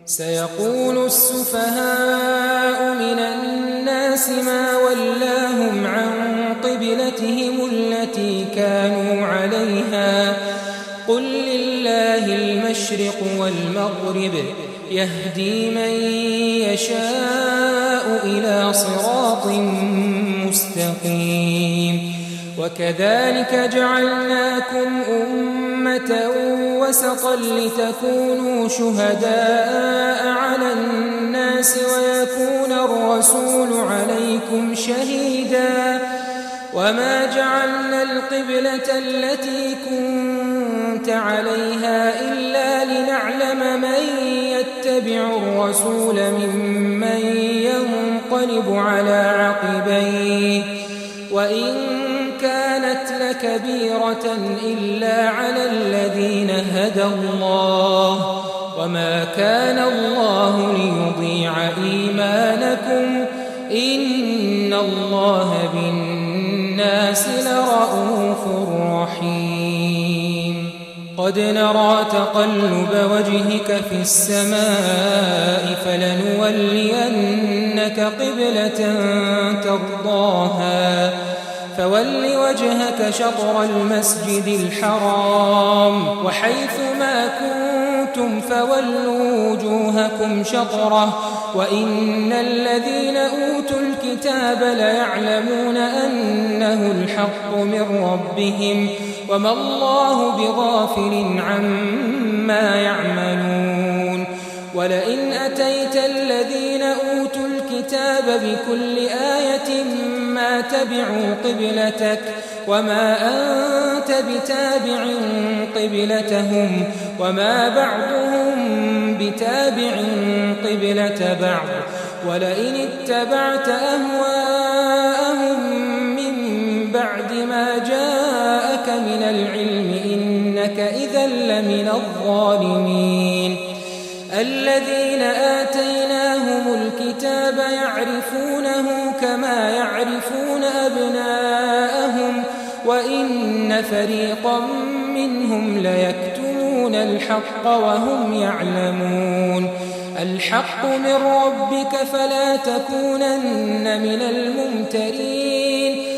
سيقول السفهاء من الناس ما ولاهم عن قبلتهم التي كانوا عليها قل لله المشرق والمغرب يهدي من يشاء إلى صراط مستقيم وكذلك جعلناكم أمة وسطا لتكونوا شهداء على الناس ويكون الرسول عليكم شهيدا وما جعلنا القبلة التي كنت عليها إلا لنعلم من يتبع الرسول ممن ينقلب على عقبيه وإن كانت لكبيرة إلا على الذين هدى الله وما كان الله ليضيع إيمانكم إن الله بالناس لرءوف رحيم قد نرى تقلب وجهك في السماء فلنولينك قبلة ترضاها فول وجهك شطر المسجد الحرام وحيث ما كنتم فولوا وجوهكم شطره وإن الذين أوتوا الكتاب ليعلمون أنه الحق من ربهم وما الله بغافل عما يعملون ولئن أتيت الذين أوتوا الكتاب بكل آية ما تبعوا قبلتك وما أنت بتابع قبلتهم وما بعضهم بتابع قبلة بعض ولئن اتبعت أهواءهم من بعد ما جاءك من العلم إنك إذا لمن الظالمين الذين آتيناهم الكتاب يعرفونه كما يعرفون أبناءهم وإن فريقا منهم ليكتمون الحق وهم يعلمون الحق من ربك فلا تكونن من الممترين